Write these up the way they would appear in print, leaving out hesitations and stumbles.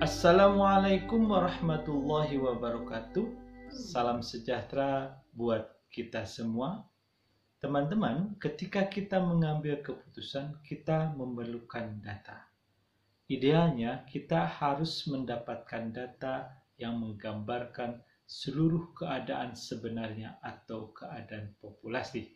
Assalamualaikum warahmatullahi wabarakatuh. Salam sejahtera buat kita semua. Teman-teman, ketika kita mengambil keputusan, kita memerlukan data. Idealnya, kita harus mendapatkan data yang menggambarkan seluruh keadaan sebenarnya atau keadaan populasi.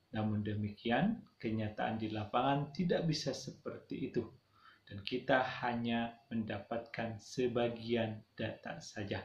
Namun demikian, kenyataan di lapangan tidak bisa seperti itu. Dan kita hanya mendapatkan sebagian data saja,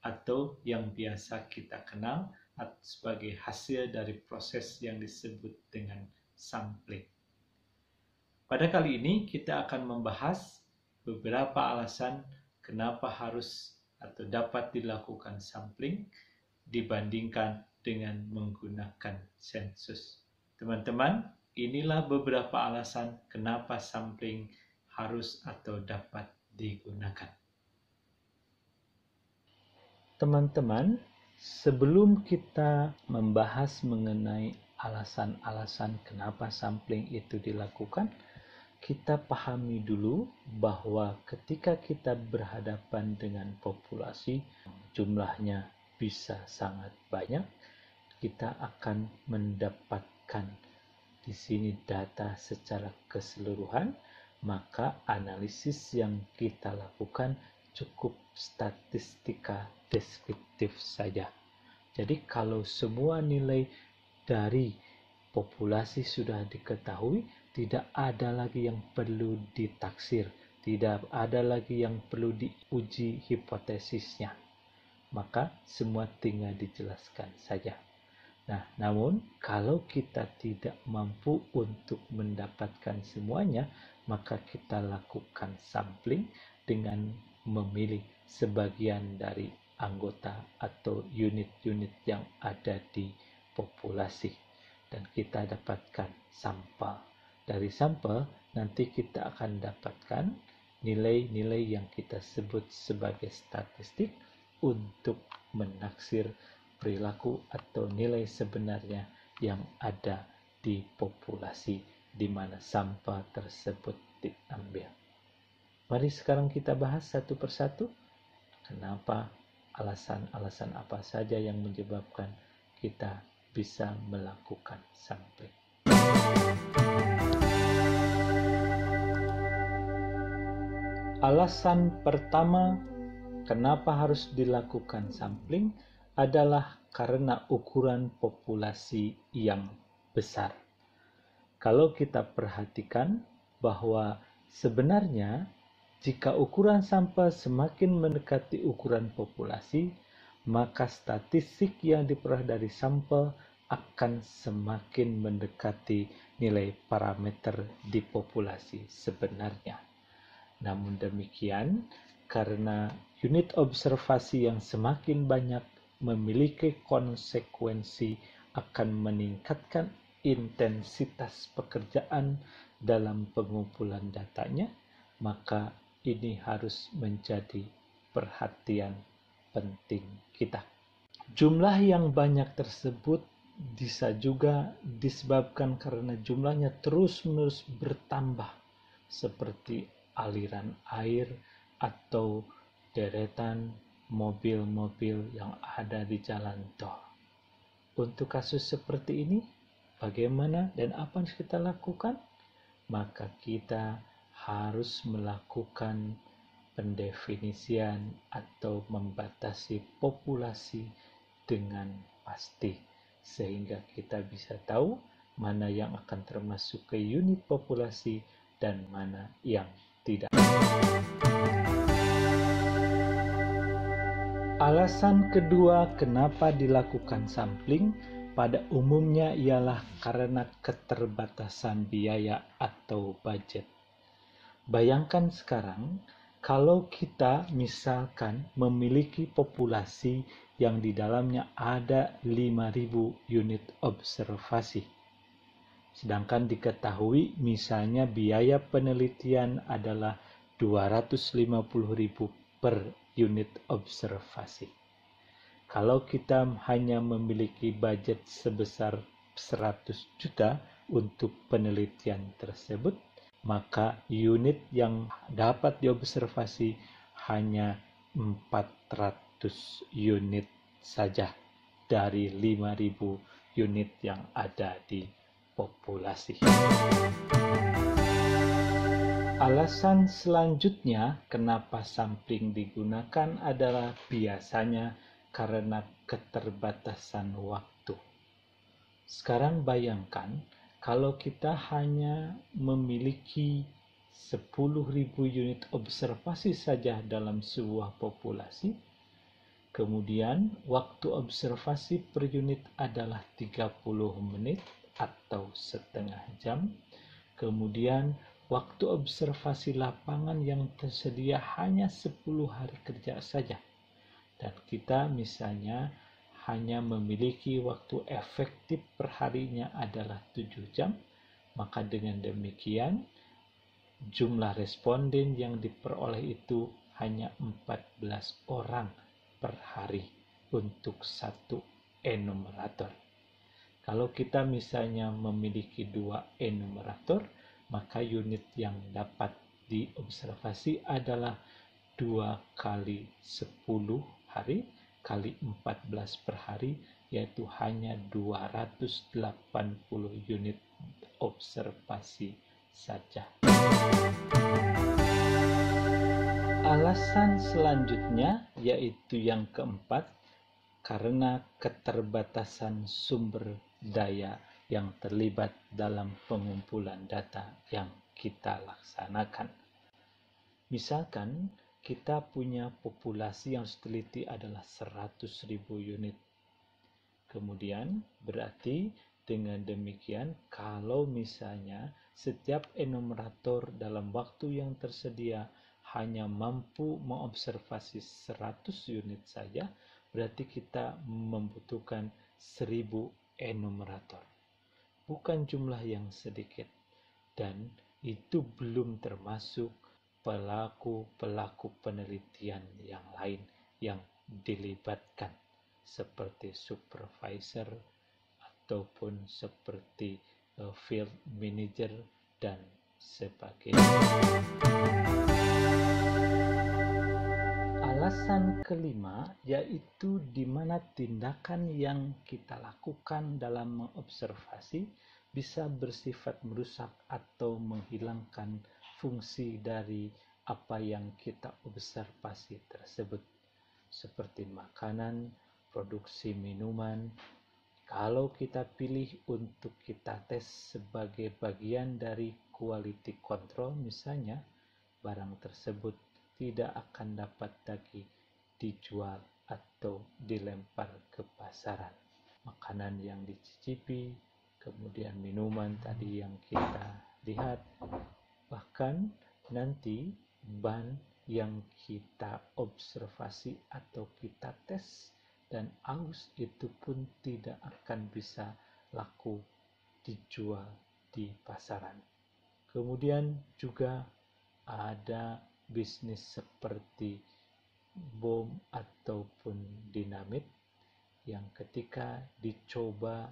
atau yang biasa kita kenal sebagai hasil dari proses yang disebut dengan sampling. Pada kali ini kita akan membahas beberapa alasan kenapa harus atau dapat dilakukan sampling dibandingkan dengan menggunakan sensus. Teman-teman, inilah beberapa alasan kenapa sampling harus atau dapat digunakan. Teman-teman, sebelum kita membahas mengenai alasan-alasan kenapa sampling itu dilakukan, kita pahami dulu bahwa ketika kita berhadapan dengan populasi, jumlahnya bisa sangat banyak, kita akan mendapatkan di sini data secara keseluruhan. Maka analisis yang kita lakukan cukup statistika deskriptif saja. Jadi kalau semua nilai dari populasi sudah diketahui, tidak ada lagi yang perlu ditaksir, tidak ada lagi yang perlu diuji hipotesisnya. Maka semua tinggal dijelaskan saja. Nah, namun kalau kita tidak mampu untuk mendapatkan semuanya, maka kita lakukan sampling dengan memilih sebagian dari anggota atau unit-unit yang ada di populasi. Dan kita dapatkan sampel. Dari sampel, nanti kita akan dapatkan nilai-nilai yang kita sebut sebagai statistik untuk menaksir perilaku atau nilai sebenarnya yang ada di populasi di mana sampel tersebut diambil. Mari sekarang kita bahas satu persatu kenapa, alasan-alasan apa saja yang menyebabkan kita bisa melakukan sampling. Alasan pertama kenapa harus dilakukan sampling adalah karena ukuran populasi yang besar. Kalau kita perhatikan bahwa sebenarnya jika ukuran sampel semakin mendekati ukuran populasi, maka statistik yang diperoleh dari sampel akan semakin mendekati nilai parameter di populasi sebenarnya. Namun demikian, karena unit observasi yang semakin banyak memiliki konsekuensi akan meningkatkan intensitas pekerjaan dalam pengumpulan datanya, maka ini harus menjadi perhatian penting kita. Jumlah yang banyak tersebut bisa juga disebabkan karena jumlahnya terus-menerus bertambah, seperti aliran air atau deretan mobil-mobil yang ada di jalan tol. Untuk kasus seperti ini, bagaimana dan apa yang kita lakukan? Maka kita harus melakukan pendefinisian atau membatasi populasi dengan pasti, sehingga kita bisa tahu mana yang akan termasuk ke unit populasi dan mana yang tidak. Alasan kedua kenapa dilakukan sampling pada umumnya ialah karena keterbatasan biaya atau budget. Bayangkan sekarang kalau kita misalkan memiliki populasi yang di dalamnya ada 5.000 unit observasi. Sedangkan diketahui misalnya biaya penelitian adalah 250.000 per unit observasi. Kalau kita hanya memiliki budget sebesar 100 juta untuk penelitian tersebut, maka unit yang dapat diobservasi hanya 400 unit saja dari 5.000 unit yang ada di populasi. Alasan selanjutnya kenapa sampling digunakan adalah biasanya karena keterbatasan waktu. Sekarang bayangkan kalau kita hanya memiliki 10.000 unit observasi saja dalam sebuah populasi, kemudian waktu observasi per unit adalah 30 menit atau setengah jam. Kemudian waktu observasi lapangan yang tersedia hanya 10 hari kerja saja. Dan kita misalnya hanya memiliki waktu efektif per harinya adalah 7 jam. Maka dengan demikian jumlah responden yang diperoleh itu hanya 14 orang per hari untuk satu enumerator. Kalau kita misalnya memiliki 2 enumerator, maka unit yang dapat diobservasi adalah 2 kali 10 hari kali 14 per hari, yaitu hanya 280 unit observasi saja. Alasan selanjutnya yaitu yang keempat, karena keterbatasan sumber daya yang terlibat dalam pengumpulan data yang kita laksanakan. Misalkan kita punya populasi yang diteliti adalah 100.000 unit. Kemudian berarti dengan demikian kalau misalnya setiap enumerator dalam waktu yang tersedia hanya mampu mengobservasi 100 unit saja, berarti kita membutuhkan 1.000 enumerator. Bukan jumlah yang sedikit. Dan itu belum termasuk pelaku-pelaku penelitian yang lain yang dilibatkan, seperti supervisor ataupun seperti field manager dan sebagainya. Alasan kelima yaitu di mana tindakan yang kita lakukan dalam mengobservasi bisa bersifat merusak atau menghilangkan fungsi dari apa yang kita observasi tersebut, seperti makanan, produksi minuman. Kalau kita pilih untuk kita tes sebagai bagian dari quality control misalnya, barang tersebut tidak akan dapat lagi dijual atau dilempar ke pasaran. Makanan yang dicicipi, kemudian minuman tadi yang kita lihat, bahkan nanti ban yang kita observasi atau kita tes dan aus itu pun tidak akan bisa laku dijual di pasaran. Kemudian juga ada bisnis seperti bom ataupun dinamit yang ketika dicoba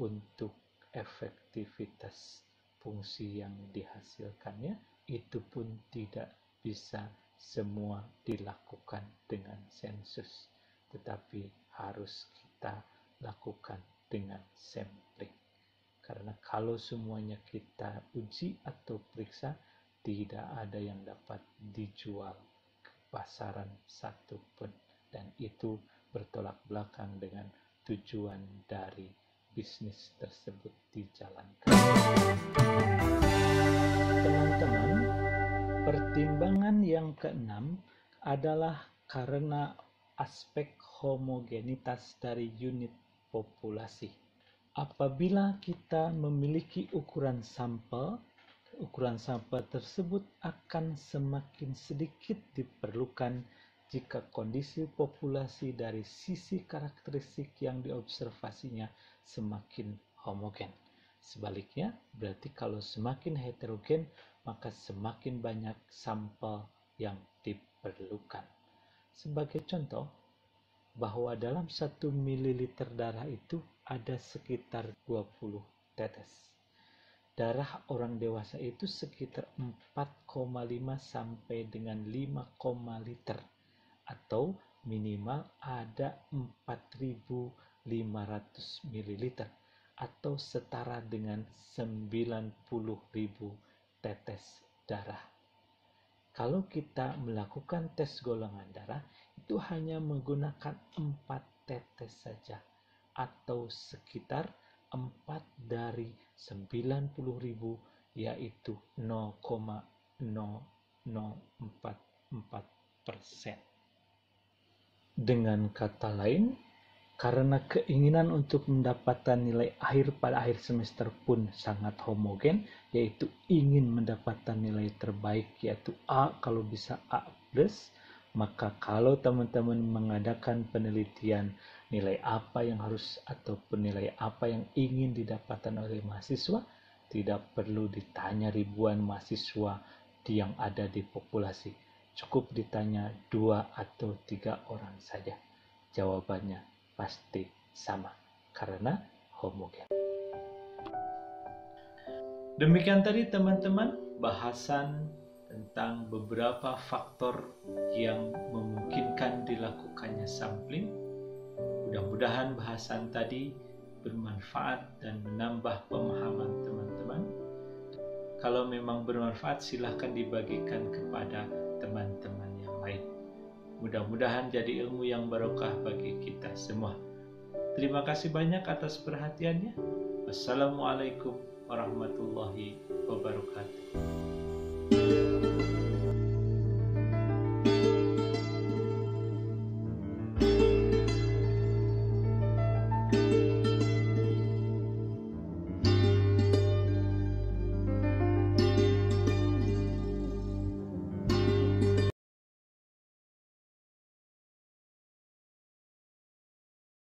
untuk efektivitas fungsi yang dihasilkannya, itu pun tidak bisa semua dilakukan dengan sensus, tetapi harus kita lakukan dengan sampling. Karena kalau semuanya kita uji atau periksa, tidak ada yang dapat dijual ke pasaran satupun, dan itu bertolak belakang dengan tujuan dari bisnis tersebut dijalankan. Teman-teman, pertimbangan yang keenam adalah karena aspek homogenitas dari unit populasi. Apabila kita memiliki ukuran sampel tersebut akan semakin sedikit diperlukan jika kondisi populasi dari sisi karakteristik yang diobservasinya semakin homogen. Sebaliknya, berarti kalau semakin heterogen, maka semakin banyak sampel yang diperlukan. Sebagai contoh, bahwa dalam 1 ml darah itu ada sekitar 20 tetes. darah orang dewasa itu sekitar 4,5 sampai dengan 5, liter atau minimal ada 4.500 ml atau setara dengan 90.000 tetes darah. Kalau kita melakukan tes golongan darah, itu hanya menggunakan 4 tetes saja atau sekitar 4 dari 90.000, yaitu 0,0044%. Dengan kata lain, karena keinginan untuk mendapatkan nilai akhir pada akhir semester pun sangat homogen, yaitu ingin mendapatkan nilai terbaik yaitu A, kalau bisa A+, maka kalau teman-teman mengadakan penelitian nilai apa yang harus ataupun nilai apa yang ingin didapatkan oleh mahasiswa, tidak perlu ditanya ribuan mahasiswa yang ada di populasi. Cukup ditanya 2 atau 3 orang saja. Jawabannya pasti sama karena homogen. Demikian tadi teman-teman bahasan tentang beberapa faktor yang memungkinkan dilakukannya sampling. Mudah-mudahan bahasan tadi bermanfaat dan menambah pemahaman teman-teman. Kalau memang bermanfaat, silahkan dibagikan kepada teman-teman yang lain. Mudah-mudahan jadi ilmu yang barokah bagi kita semua. Terima kasih banyak atas perhatiannya. Wassalamualaikum warahmatullahi wabarakatuh.